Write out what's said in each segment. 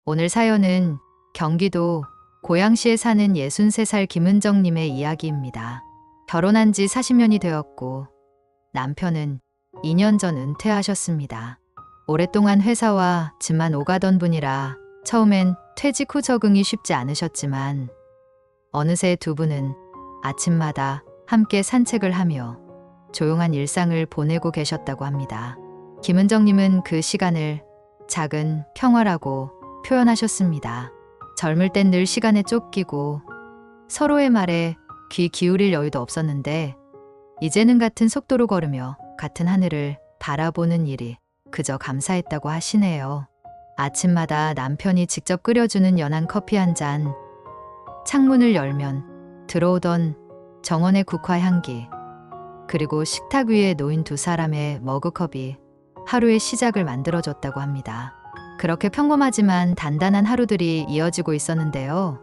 오늘 사연은 경기도 고양시에 사는 63살 김은정님의 이야기입니다. 결혼한 지 40년이 되었고 남편은 2년 전 은퇴하셨습니다. 오랫동안 회사와 집만 오가던 분이라 처음엔 퇴직 후 적응이 쉽지 않으셨지만 어느새 두 분은 아침마다 함께 산책을 하며 조용한 일상을 보내고 계셨다고 합니다. 김은정님은 그 시간을 작은 평화라고 표현하셨습니다. 젊을 땐 늘 시간에 쫓기고 서로의 말에 귀 기울일 여유도 없었는데 이제는 같은 속도로 걸으며 같은 하늘을 바라보는 일이 그저 감사했다고 하시네요. 아침마다 남편이 직접 끓여주는 연한 커피 한 잔, 창문을 열면 들어오던 정원의 국화 향기, 그리고 식탁 위에 놓인 두 사람의 머그컵이 하루의 시작을 만들어줬다고 합니다. 그렇게 평범하지만 단단한 하루들이 이어지고 있었는데요.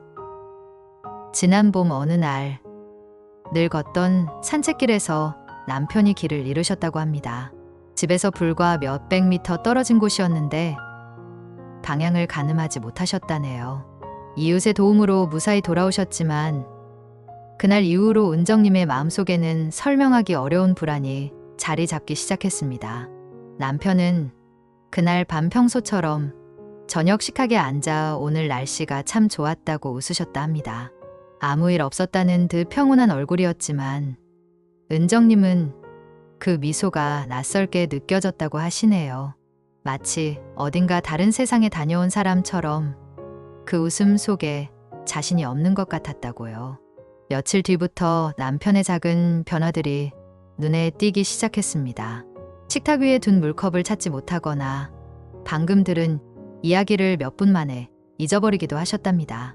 지난 봄 어느 날 늘 걷던 산책길에서 남편이 길을 잃으셨다고 합니다. 집에서 불과 몇백 미터 떨어진 곳이었는데 방향을 가늠하지 못하셨다네요. 이웃의 도움으로 무사히 돌아오셨지만 그날 이후로 은정님의 마음속에는 설명하기 어려운 불안이 자리 잡기 시작했습니다. 남편은 그날 밤 평소처럼 저녁 식탁에 앉아 오늘 날씨가 참 좋았다고 웃으셨다 합니다. 아무 일 없었다는 듯 평온한 얼굴이었지만 은정님은 그 미소가 낯설게 느껴졌다고 하시네요. 마치 어딘가 다른 세상에 다녀온 사람처럼 그 웃음 속에 자신이 없는 것 같았다고요. 며칠 뒤부터 남편의 작은 변화들이 눈에 띄기 시작했습니다. 식탁 위에 둔 물컵을 찾지 못하거나 방금 들은 이야기를 몇 분 만에 잊어버리기도 하셨답니다.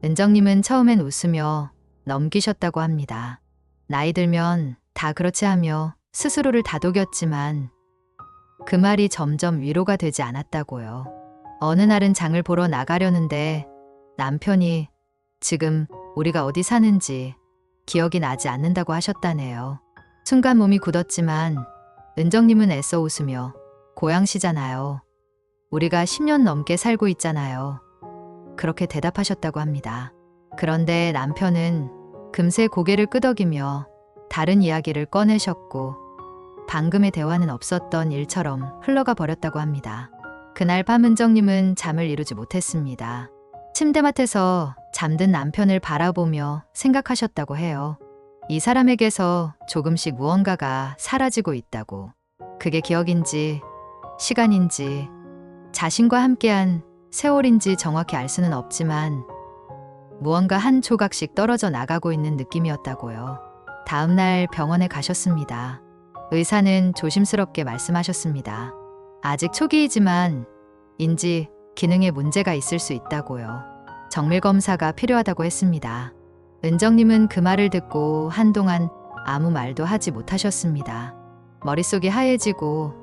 은정님은 처음엔 웃으며 넘기셨다고 합니다. 나이 들면 다 그렇지 하며 스스로를 다독였지만 그 말이 점점 위로가 되지 않았다고요. 어느 날은 장을 보러 나가려는데 남편이 지금 우리가 어디 사는지 기억이 나지 않는다고 하셨다네요. 순간 몸이 굳었지만 은정님은 애써 웃으며 고양시잖아요. 우리가 10년 넘게 살고 있잖아요. 그렇게 대답하셨다고 합니다. 그런데 남편은 금세 고개를 끄덕이며 다른 이야기를 꺼내셨고 방금의 대화는 없었던 일처럼 흘러가 버렸다고 합니다. 그날 밤 은정님은 잠을 이루지 못했습니다. 침대맡에서 잠든 남편을 바라보며 생각하셨다고 해요. 이 사람에게서 조금씩 무언가가 사라지고 있다고. 그게 기억인지 시간인지 자신과 함께한 세월인지 정확히 알 수는 없지만 무언가 한 조각씩 떨어져 나가고 있는 느낌이었다고요. 다음 날 병원에 가셨습니다. 의사는 조심스럽게 말씀하셨습니다. 아직 초기이지만 인지 기능에 문제가 있을 수 있다고요. 정밀 검사가 필요하다고 했습니다. 은정님은 그 말을 듣고 한동안 아무 말도 하지 못하셨습니다. 머릿속이 하얘지고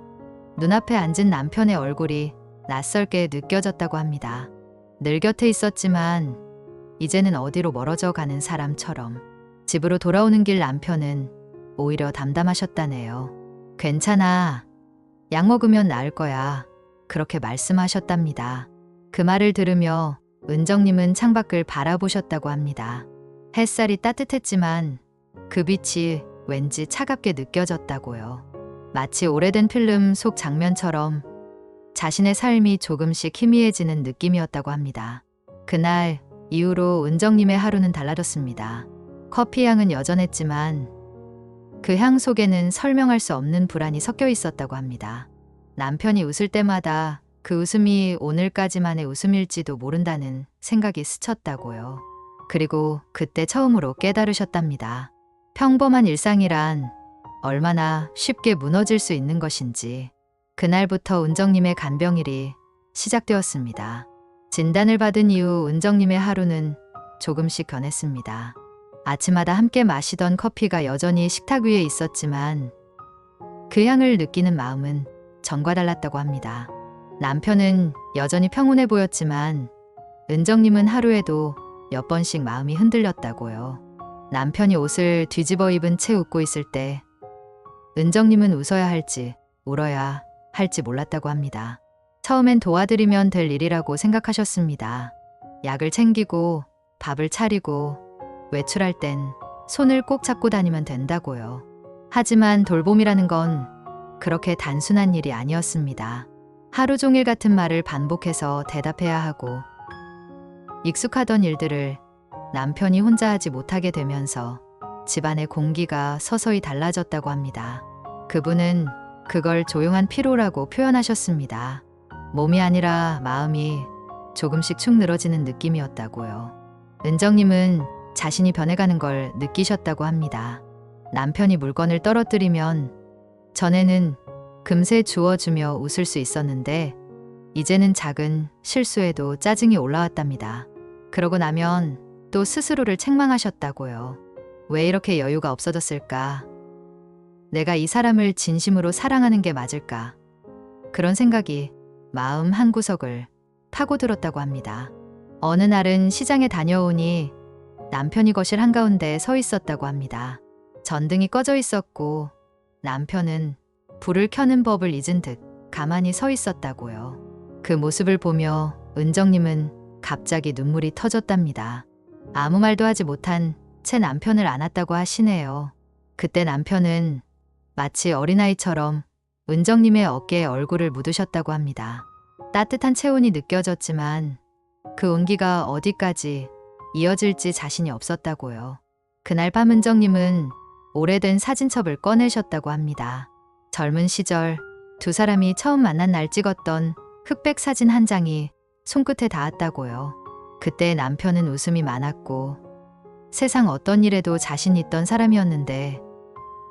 눈앞에 앉은 남편의 얼굴이 낯설게 느껴졌다고 합니다. 늘 곁에 있었지만 이제는 어디로 멀어져 가는 사람처럼. 집으로 돌아오는 길 남편은 오히려 담담하셨다네요. 괜찮아. 약 먹으면 나을 거야. 그렇게 말씀하셨답니다. 그 말을 들으며 은정님은 창밖을 바라보셨다고 합니다. 햇살이 따뜻했지만 그 빛이 왠지 차갑게 느껴졌다고요. 마치 오래된 필름 속 장면처럼 자신의 삶이 조금씩 희미해지는 느낌이었다고 합니다. 그날 이후로 은정님의 하루는 달라졌습니다. 커피 향은 여전했지만 그 향 속에는 설명할 수 없는 불안이 섞여 있었다고 합니다. 남편이 웃을 때마다 그 웃음이 오늘까지만의 웃음일지도 모른다는 생각이 스쳤다고요. 그리고 그때 처음으로 깨달으셨답니다. 평범한 일상이란 얼마나 쉽게 무너질 수 있는 것인지. 그날부터 은정님의 간병일이 시작되었습니다. 진단을 받은 이후 은정님의 하루는 조금씩 변했습니다. 아침마다 함께 마시던 커피가 여전히 식탁 위에 있었지만 그 향을 느끼는 마음은 전과 달랐다고 합니다. 남편은 여전히 평온해 보였지만 은정님은 하루에도 몇 번씩 마음이 흔들렸다고요. 남편이 옷을 뒤집어 입은 채 웃고 있을 때 은정님은 웃어야 할지 울어야 할지 몰랐다고 합니다. 처음엔 도와드리면 될 일이라고 생각하셨습니다. 약을 챙기고 밥을 차리고 외출할 땐 손을 꼭 잡고 다니면 된다고요. 하지만 돌봄이라는 건 그렇게 단순한 일이 아니었습니다. 하루 종일 같은 말을 반복해서 대답해야 하고 익숙하던 일들을 남편이 혼자 하지 못하게 되면서 집안의 공기가 서서히 달라졌다고 합니다. 그분은 그걸 조용한 피로라고 표현하셨습니다. 몸이 아니라 마음이 조금씩 축 늘어지는 느낌이었다고요. 은정님은 자신이 변해가는 걸 느끼셨다고 합니다. 남편이 물건을 떨어뜨리면 전에는 금세 주워주며 웃을 수 있었는데 이제는 작은 실수에도 짜증이 올라왔답니다. 그러고 나면 또 스스로를 책망하셨다고요. 왜 이렇게 여유가 없어졌을까? 내가 이 사람을 진심으로 사랑하는 게 맞을까? 그런 생각이 마음 한구석을 파고들었다고 합니다. 어느 날은 시장에 다녀오니 남편이 거실 한가운데 서 있었다고 합니다. 전등이 꺼져 있었고 남편은 불을 켜는 법을 잊은 듯 가만히 서 있었다고요. 그 모습을 보며 은정님은 갑자기 눈물이 터졌답니다. 아무 말도 하지 못한 채 남편을 안았다고 하시네요. 그때 남편은 마치 어린아이처럼 은정님의 어깨에 얼굴을 묻으셨다고 합니다. 따뜻한 체온이 느껴졌지만 그 온기가 어디까지 이어질지 자신이 없었다고요. 그날 밤 은정님은 오래된 사진첩을 꺼내셨다고 합니다. 젊은 시절 두 사람이 처음 만난 날 찍었던 흑백 사진 한 장이 손끝에 닿았다고요. 그때 남편은 웃음이 많았고 세상 어떤 일에도 자신 있던 사람이었는데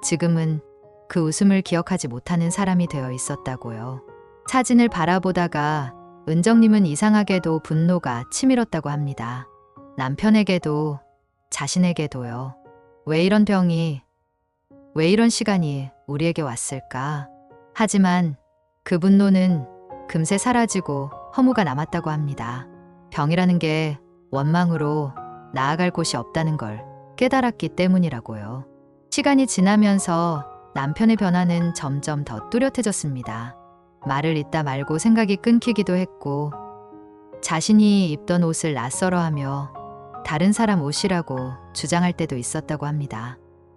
지금은 그 웃음을 기억하지 못하는 사람이 되어 있었다고요. 사진을 바라보다가 은정님은 이상하게도 분노가 치밀었다고 합니다. 남편에게도 자신에게도요. 왜 이런 병이, 왜 이런 시간이 우리에게 왔을까? 하지만 그 분노는 금세 사라지고 허무가 남았다고 합니다. 병이라는 게 원망으로 나아갈 곳이 없다는 걸 깨달았기 때문이라고요. 시간이 지나면서 남편의 변화는 점점 더 뚜렷해졌습니다. 말을 잇다 말고 생각이 끊기기도 했고 자신이 입던 옷을 낯설어하며 다른 사람 옷이라고 주장할 때도 있었다고 합니다.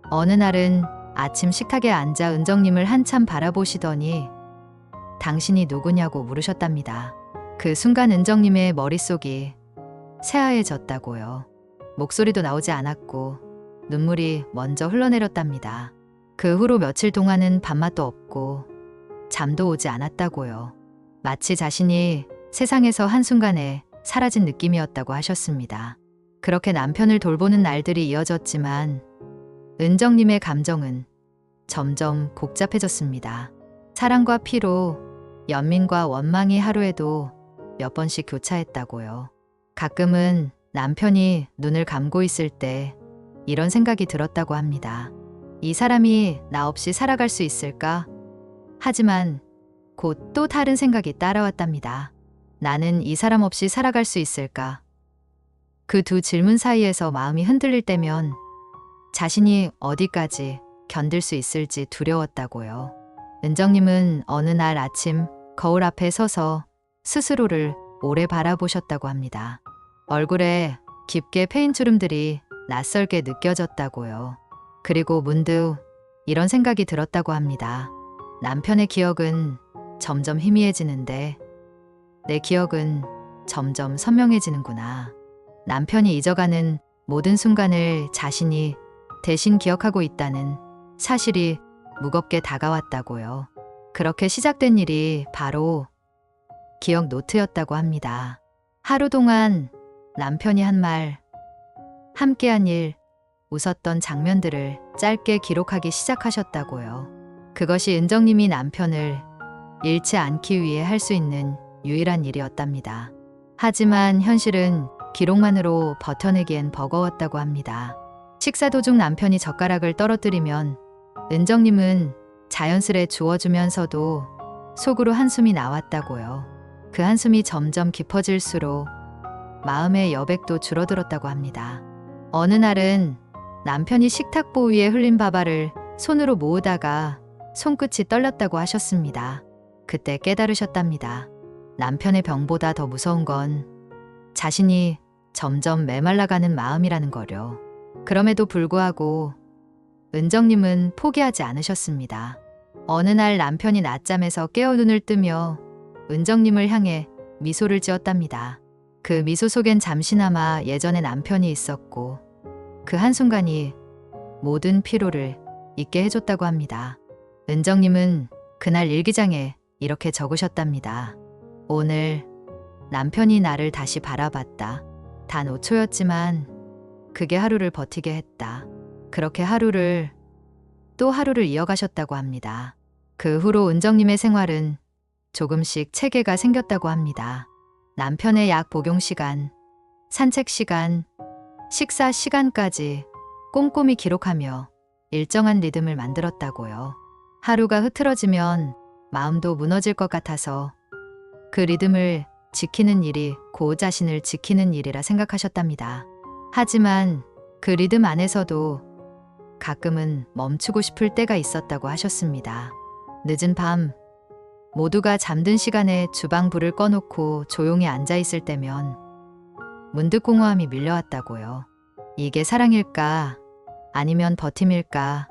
어느 날은 아침 식탁에 앉아 은정님을 한참 바라보시더니 당신이 누구냐고 물으셨답니다. 그 순간 은정님의 머릿속이 새하얘졌다고요. 목소리도 나오지 않았고 눈물이 먼저 흘러내렸답니다. 그 후로 며칠 동안은 밥맛도 없고 잠도 오지 않았다고요. 마치 자신이 세상에서 한순간에 사라진 느낌이었다고 하셨습니다. 그렇게 남편을 돌보는 날들이 이어졌지만 은정님의 감정은 점점 복잡해졌습니다. 사랑과 피로, 연민과 원망이 하루에도 몇 번씩 교차했다고요. 가끔은 남편이 눈을 감고 있을 때 이런 생각이 들었다고 합니다. 이 사람이 나 없이 살아갈 수 있을까? 하지만 곧 또 다른 생각이 따라왔답니다. 나는 이 사람 없이 살아갈 수 있을까? 그 두 질문 사이에서 마음이 흔들릴 때면 자신이 어디까지 견딜 수 있을지 두려웠다고요. 은정님은 어느 날 아침 거울 앞에 서서 스스로를 오래 바라보셨다고 합니다. 얼굴에 깊게 패인 주름들이 낯설게 느껴졌다고요. 그리고 문득 이런 생각이 들었다고 합니다. 남편의 기억은 점점 희미해지는데 내 기억은 점점 선명해지는구나. 남편이 잊어가는 모든 순간을 자신이 대신 기억하고 있다는 사실이 무겁게 다가왔다고요. 그렇게 시작된 일이 바로 기억 노트였다고 합니다. 하루 동안 남편이 한 말, 함께한 일, 웃었던 장면들을 짧게 기록하기 시작하셨다고요. 그것이 은정님이 남편을 잃지 않기 위해 할 수 있는 유일한 일이었답니다. 하지만 현실은 기록만으로 버텨내기엔 버거웠다고 합니다. 식사 도중 남편이 젓가락을 떨어뜨리면 은정님은 자연스레 주워주면서도 속으로 한숨이 나왔다고요. 그 한숨이 점점 깊어질수록 마음의 여백도 줄어들었다고 합니다. 어느 날은 남편이 식탁보 위에 흘린 밥알을 손으로 모으다가 손끝이 떨렸다고 하셨습니다. 그때 깨달으셨답니다. 남편의 병보다 더 무서운 건 자신이 점점 메말라가는 마음이라는 거려. 그럼에도 불구하고 은정님은 포기하지 않으셨습니다. 어느 날 남편이 낮잠에서 깨어 눈을 뜨며 은정님을 향해 미소를 지었답니다. 그 미소 속엔 잠시나마 예전의 남편이 있었고 그 한순간이 모든 피로를 잊게 해줬다고 합니다. 은정님은 그날 일기장에 이렇게 적으셨답니다. 오늘 남편이 나를 다시 바라봤다. 단 5초였지만 그게 하루를 버티게 했다. 그렇게 하루를 또 하루를 이어가셨다고 합니다. 그 후로 은정님의 생활은 조금씩 체계가 생겼다고 합니다. 남편의 약 복용 시간, 산책 시간, 식사 시간까지 꼼꼼히 기록하며 일정한 리듬을 만들었다고요. 하루가 흐트러지면 마음도 무너질 것 같아서 그 리듬을 지키는 일이 고 자신을 지키는 일이라 생각하셨답니다. 하지만 그 리듬 안에서도 가끔은 멈추고 싶을 때가 있었다고 하셨습니다. 늦은 밤 모두가 잠든 시간에 주방 불을 꺼놓고 조용히 앉아 있을 때면 문득 공허함이 밀려왔다고요. 이게 사랑일까? 아니면 버팀일까?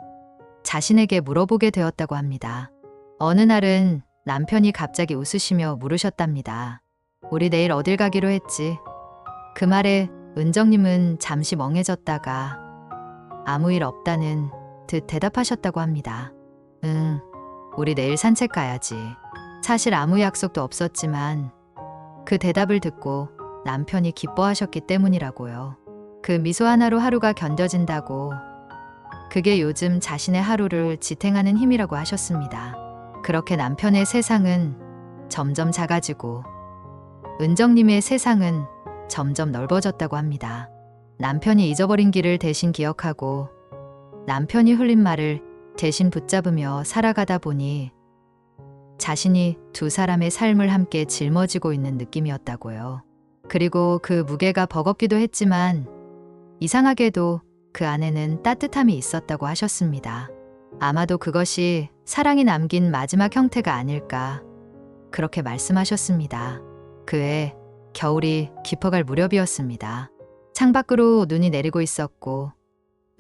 자신에게 물어보게 되었다고 합니다. 어느 날은 남편이 갑자기 웃으시며 물으셨답니다. 우리 내일 어딜 가기로 했지? 그 말에 은정님은 잠시 멍해졌다가 아무 일 없다는 듯 대답하셨다고 합니다. 응, 우리 내일 산책 가야지. 사실 아무 약속도 없었지만 그 대답을 듣고 남편이 기뻐하셨기 때문이라고요. 그 미소 하나로 하루가 견뎌진다고 그게 요즘 자신의 하루를 지탱하는 힘이라고 하셨습니다. 그렇게 남편의 세상은 점점 작아지고 은정님의 세상은 점점 넓어졌다고 합니다. 남편이 잊어버린 길을 대신 기억하고 남편이 흘린 말을 대신 붙잡으며 살아가다 보니 자신이 두 사람의 삶을 함께 짊어지고 있는 느낌이었다고요. 그리고 그 무게가 버겁기도 했지만 이상하게도 그 안에는 따뜻함이 있었다고 하셨습니다. 아마도 그것이 사랑이 남긴 마지막 형태가 아닐까 그렇게 말씀하셨습니다. 그해 겨울이 깊어갈 무렵이었습니다. 창밖으로 눈이 내리고 있었고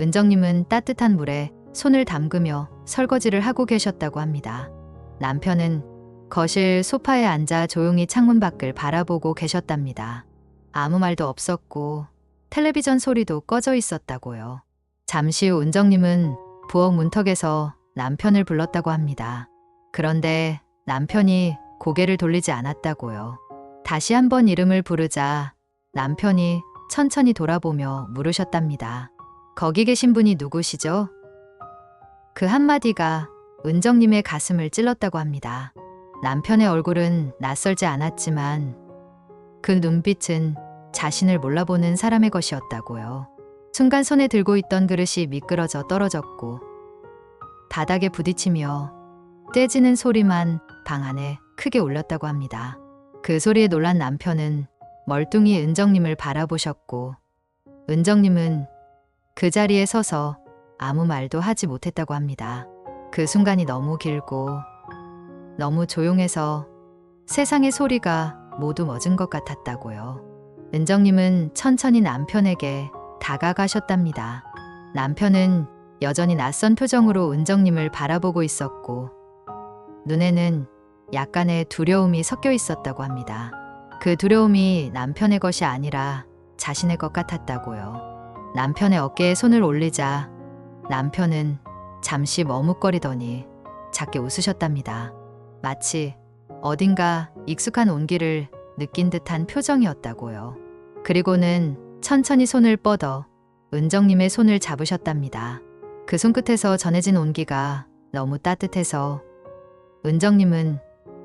은정님은 따뜻한 물에 손을 담그며 설거지를 하고 계셨다고 합니다. 남편은 거실 소파에 앉아 조용히 창문 밖을 바라보고 계셨답니다. 아무 말도 없었고 텔레비전 소리도 꺼져 있었다고요. 잠시 후 은정님은 부엌 문턱에서 남편을 불렀다고 합니다. 그런데 남편이 고개를 돌리지 않았다고요. 다시 한번 이름을 부르자 남편이 천천히 돌아보며 물으셨답니다. 거기 계신 분이 누구시죠? 그 한마디가 은정님의 가슴을 찔렀다고 합니다. 남편의 얼굴은 낯설지 않았지만 그 눈빛은 자신을 몰라보는 사람의 것이었다고요. 순간 손에 들고 있던 그릇이 미끄러져 떨어졌고 바닥에 부딪히며 떼지는 소리만 방 안에 크게 울렸다고 합니다. 그 소리에 놀란 남편은 멀뚱히 은정님을 바라보셨고 은정님은 그 자리에 서서 아무 말도 하지 못했다고 합니다. 그 순간이 너무 길고 너무 조용해서 세상의 소리가 모두 멎은 것 같았다고요. 은정님은 천천히 남편에게 다가가셨답니다. 남편은 여전히 낯선 표정으로 은정님을 바라보고 있었고 눈에는 약간의 두려움이 섞여 있었다고 합니다. 그 두려움이 남편의 것이 아니라 자신의 것 같았다고요. 남편의 어깨에 손을 올리자 남편은 잠시 머뭇거리더니 작게 웃으셨답니다. 마치 어딘가 익숙한 온기를 느낀 듯한 표정이었다고요. 그리고는 천천히 손을 뻗어 은정님의 손을 잡으셨답니다. 그 손끝에서 전해진 온기가 너무 따뜻해서 은정님은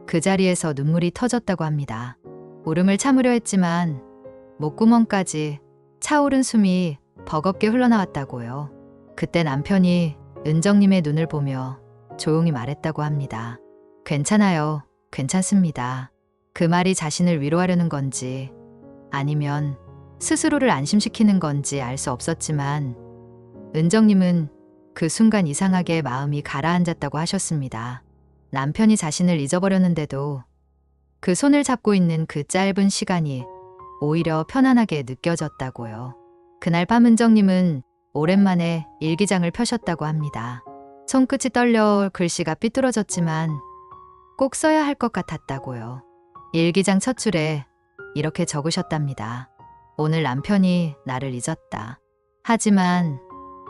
그 자리에서 눈물이 터졌다고 합니다. 울음을 참으려 했지만 목구멍까지 차오른 숨이 버겁게 흘러나왔다고요. 그때 남편이 은정님의 눈을 보며 조용히 말했다고 합니다. 괜찮아요. 괜찮습니다. 그 말이 자신을 위로하려는 건지 아니면 스스로를 안심시키는 건지 알 수 없었지만 은정님은 그 순간 이상하게 마음이 가라앉았다고 하셨습니다. 남편이 자신을 잊어버렸는데도 그 손을 잡고 있는 그 짧은 시간이 오히려 편안하게 느껴졌다고요. 그날 밤 은정님은 오랜만에 일기장을 펴셨다고 합니다. 손끝이 떨려 글씨가 삐뚤어졌지만 꼭 써야 할 것 같았다고요. 일기장 첫 줄에 이렇게 적으셨답니다. 오늘 남편이 나를 잊었다. 하지만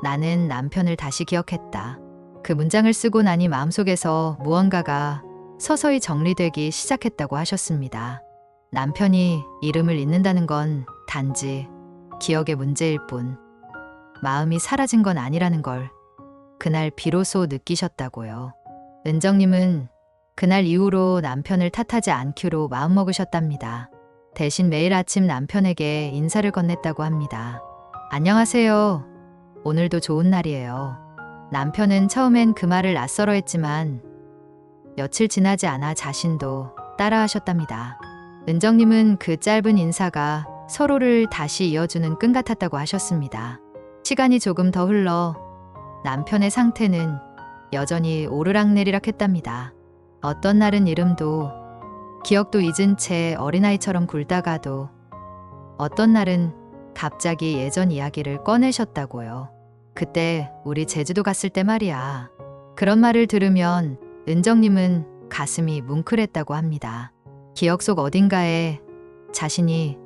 나는 남편을 다시 기억했다. 그 문장을 쓰고 나니 마음속에서 무언가가 서서히 정리되기 시작했다고 하셨습니다. 남편이 이름을 잊는다는 건 단지 기억의 문제일 뿐 마음이 사라진 건 아니라는 걸 그날 비로소 느끼셨다고요. 은정님은 그날 이후로 남편을 탓하지 않기로 마음먹으셨답니다. 대신 매일 아침 남편에게 인사를 건넸다고 합니다. 안녕하세요. 오늘도 좋은 날이에요. 남편은 처음엔 그 말을 낯설어 했지만 며칠 지나지 않아 자신도 따라하셨답니다. 은정님은 그 짧은 인사가 서로를 다시 이어주는 끈 같았다고 하셨습니다. 시간이 조금 더 흘러 남편의 상태는 여전히 오르락내리락 했답니다. 어떤 날은 이름도 기억도 잊은 채 어린아이처럼 굴다가도 어떤 날은 갑자기 예전 이야기를 꺼내셨다고요. 그때 우리 제주도 갔을 때 말이야. 그런 말을 들으면 은정님은 가슴이 뭉클했다고 합니다. 기억 속 어딘가에 자신이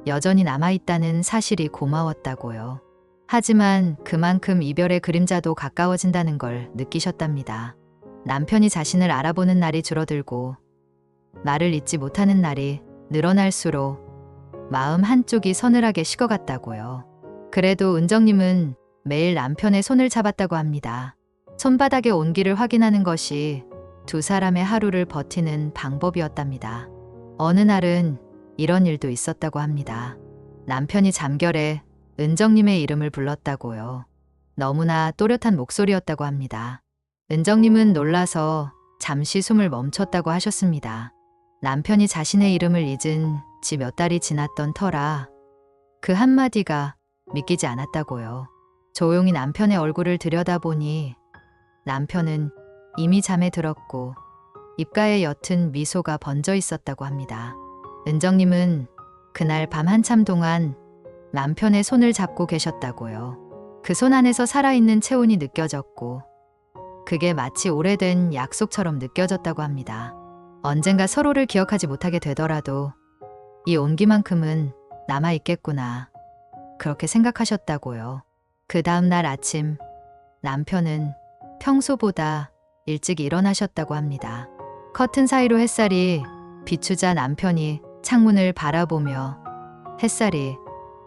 여전히 남아있다는 사실이 고마웠다고요. 하지만 그만큼 이별의 그림자도 가까워진다는 걸 느끼셨답니다. 남편이 자신을 알아보는 날이 줄어들고 나를 잊지 못하는 날이 늘어날수록 마음 한쪽이 서늘하게 식어갔다고요. 그래도 은정님은 매일 남편의 손을 잡았다고 합니다. 손바닥의 온기를 확인하는 것이 두 사람의 하루를 버티는 방법이었답니다. 어느 날은 이런 일도 있었다고 합니다. 남편이 잠결에 은정님의 이름을 불렀다고요. 너무나 또렷한 목소리였다고 합니다. 은정님은 놀라서 잠시 숨을 멈췄다고 하셨습니다. 남편이 자신의 이름을 잊은 지 몇 달이 지났던 터라 그 한마디가 믿기지 않았다고요. 조용히 남편의 얼굴을 들여다보니 남편은 이미 잠에 들었고 입가에 옅은 미소가 번져 있었다고 합니다. 은정님은 그날 밤 한참 동안 남편의 손을 잡고 계셨다고요. 그 손 안에서 살아있는 체온이 느껴졌고 그게 마치 오래된 약속처럼 느껴졌다고 합니다. 언젠가 서로를 기억하지 못하게 되더라도 이 온기만큼은 남아있겠구나. 그렇게 생각하셨다고요. 그 다음 날 아침 남편은 평소보다 일찍 일어나셨다고 합니다. 커튼 사이로 햇살이 비추자 남편이 창문을 바라보며 햇살이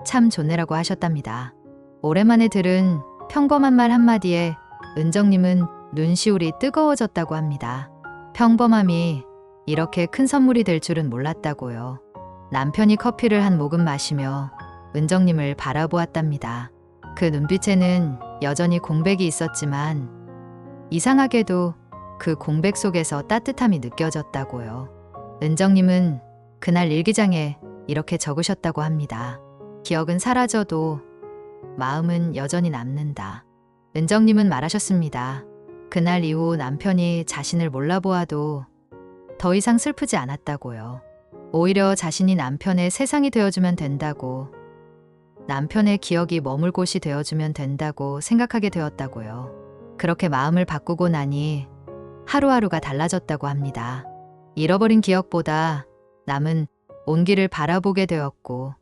참 좋네라고 하셨답니다. 오랜만에 들은 평범한 말 한마디에 은정님은 눈시울이 뜨거워졌다고 합니다. 평범함이 이렇게 큰 선물이 될 줄은 몰랐다고요. 남편이 커피를 한 모금 마시며 은정님을 바라보았답니다. 그 눈빛에는 여전히 공백이 있었지만 이상하게도 그 공백 속에서 따뜻함이 느껴졌다고요. 은정님은 그날 일기장에 이렇게 적으셨다고 합니다. 기억은 사라져도 마음은 여전히 남는다. 은정님은 말하셨습니다. 그날 이후 남편이 자신을 몰라보아도 더 이상 슬프지 않았다고요. 오히려 자신이 남편의 세상이 되어주면 된다고, 남편의 기억이 머물 곳이 되어주면 된다고 생각하게 되었다고요. 그렇게 마음을 바꾸고 나니 하루하루가 달라졌다고 합니다. 잃어버린 기억보다 남은 온기를 바라보게 되었고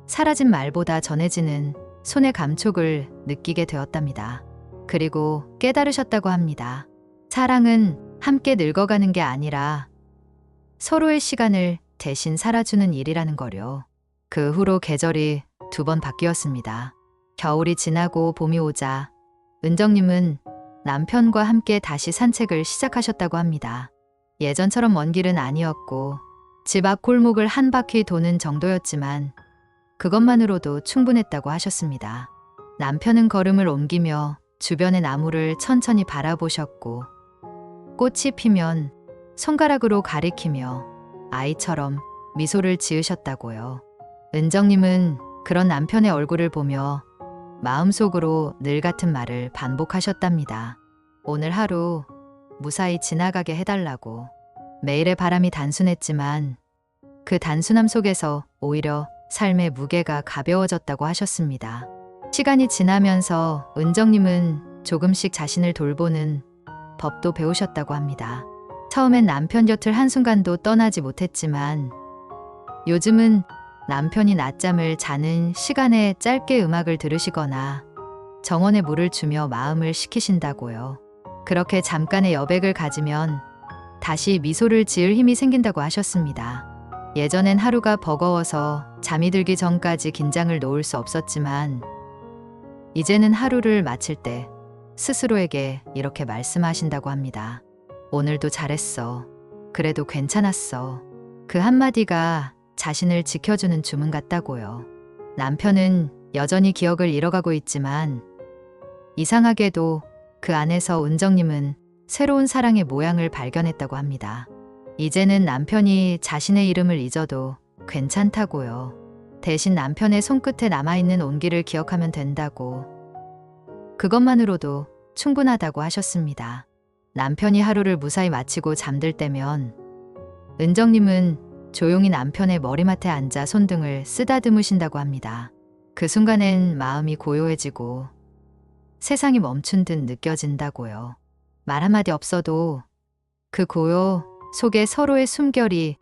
사라진 말보다 전해지는 손의 감촉을 느끼게 되었답니다. 그리고 깨달으셨다고 합니다. 사랑은 함께 늙어가는 게 아니라 서로의 시간을 대신 살아주는 일이라는 거요. 그 후로 계절이 2번 바뀌었습니다. 겨울이 지나고 봄이 오자 은정님은 남편과 함께 다시 산책을 시작하셨다고 합니다. 예전처럼 먼 길은 아니었고 집 앞 골목을 한 바퀴 도는 정도였지만 그것만으로도 충분했다고 하셨습니다. 남편은 걸음을 옮기며 주변의 나무를 천천히 바라보셨고 꽃이 피면 손가락으로 가리키며 아이처럼 미소를 지으셨다고요. 은정님은 그런 남편의 얼굴을 보며 마음속으로 늘 같은 말을 반복하셨답니다. 오늘 하루 무사히 지나가게 해달라고. 매일의 바람이 단순했지만 그 단순함 속에서 오히려 삶의 무게가 가벼워졌다고 하셨습니다. 시간이 지나면서 은정님은 조금씩 자신을 돌보는 법도 배우셨다고 합니다. 처음엔 남편 곁을 한순간도 떠나지 못했지만 요즘은 남편이 낮잠을 자는 시간에 짧게 음악을 들으시거나 정원에 물을 주며 마음을 식히신다고요. 그렇게 잠깐의 여백을 가지면 다시 미소를 지을 힘이 생긴다고 하셨습니다. 예전엔 하루가 버거워서 잠이 들기 전까지 긴장을 놓을 수 없었지만 이제는 하루를 마칠 때 스스로에게 이렇게 말씀하신다고 합니다. 오늘도 잘했어. 그래도 괜찮았어. 그 한마디가 자신을 지켜주는 주문 같다고요. 남편은 여전히 기억을 잃어가고 있지만 이상하게도 그 안에서 은정님은 새로운 사랑의 모양을 발견했다고 합니다. 이제는 남편이 자신의 이름을 잊어도 괜찮다고요. 대신 남편의 손끝에 남아있는 온기를 기억하면 된다고. 그것만으로도 충분하다고 하셨습니다. 남편이 하루를 무사히 마치고 잠들 때면 은정님은 조용히 남편의 머리맡에 앉아 손등을 쓰다듬으신다고 합니다. 그 순간엔 마음이 고요해지고 세상이 멈춘 듯 느껴진다고요. 말 한마디 없어도 그 고요 속에 서로의 숨결이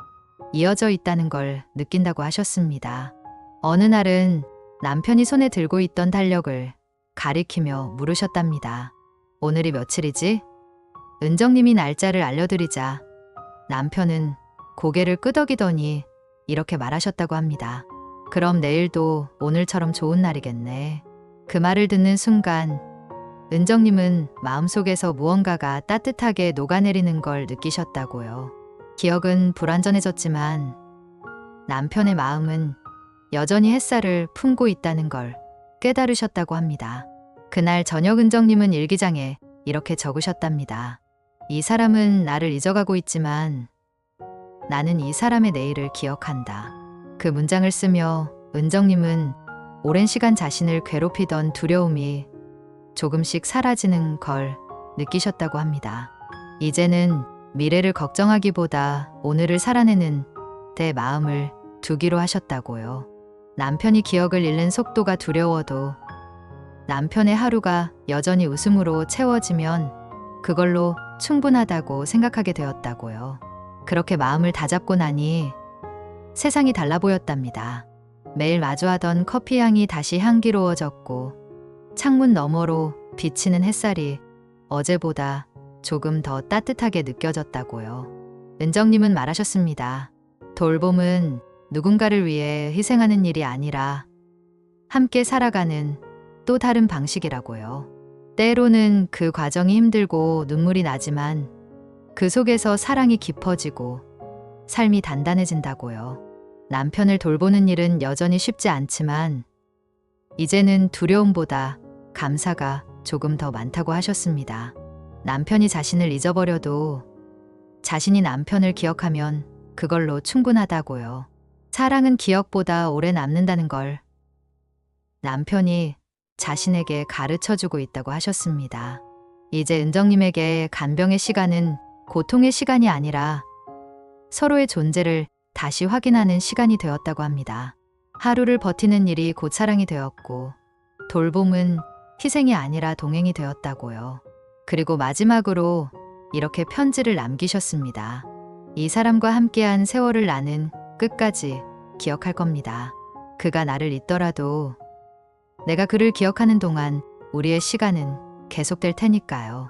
이어져 있다는 걸 느낀다고 하셨습니다. 어느 날은 남편이 손에 들고 있던 달력을 가리키며 물으셨답니다. 오늘이 며칠이지? 은정님이 날짜를 알려드리자 남편은 고개를 끄덕이더니 이렇게 말하셨다고 합니다. 그럼 내일도 오늘처럼 좋은 날이겠네. 그 말을 듣는 순간 은정님은 마음속에서 무언가가 따뜻하게 녹아내리는 걸 느끼셨다고요. 기억은 불완전해졌지만 남편의 마음은 여전히 햇살을 품고 있다는 걸 깨달으셨다고 합니다. 그날 저녁 은정님은 일기장에 이렇게 적으셨답니다. 이 사람은 나를 잊어가고 있지만 나는 이 사람의 내일을 기억한다. 그 문장을 쓰며 은정님은 오랜 시간 자신을 괴롭히던 두려움이 조금씩 사라지는 걸 느끼셨다고 합니다. 이제는 미래를 걱정하기보다 오늘을 살아내는 데 마음을 두기로 하셨다고요. 남편이 기억을 잃는 속도가 두려워도 남편의 하루가 여전히 웃음으로 채워지면 그걸로 충분하다고 생각하게 되었다고요. 그렇게 마음을 다잡고 나니 세상이 달라 보였답니다. 매일 마주하던 커피 향이 다시 향기로워졌고 창문 너머로 비치는 햇살이 어제보다 조금 더 따뜻하게 느껴졌다고요. 은정님은 말하셨습니다. 돌봄은 누군가를 위해 희생하는 일이 아니라 함께 살아가는 또 다른 방식이라고요. 때로는 그 과정이 힘들고 눈물이 나지만 그 속에서 사랑이 깊어지고 삶이 단단해진다고요. 남편을 돌보는 일은 여전히 쉽지 않지만 이제는 두려움보다 감사가 조금 더 많다고 하셨습니다. 남편이 자신을 잊어버려도 자신이 남편을 기억하면 그걸로 충분하다고요. 사랑은 기억보다 오래 남는다는 걸 남편이 자신에게 가르쳐주고 있다고 하셨습니다. 이제 은정님에게 간병의 시간은 고통의 시간이 아니라 서로의 존재를 다시 확인하는 시간이 되었다고 합니다. 하루를 버티는 일이 곧 사랑이 되었고 돌봄은 희생이 아니라 동행이 되었다고요. 그리고 마지막으로 이렇게 편지를 남기셨습니다. 이 사람과 함께한 세월을 나는 끝까지 기억할 겁니다. 그가 나를 잊더라도 내가 그를 기억하는 동안 우리의 시간은 계속될 테니까요.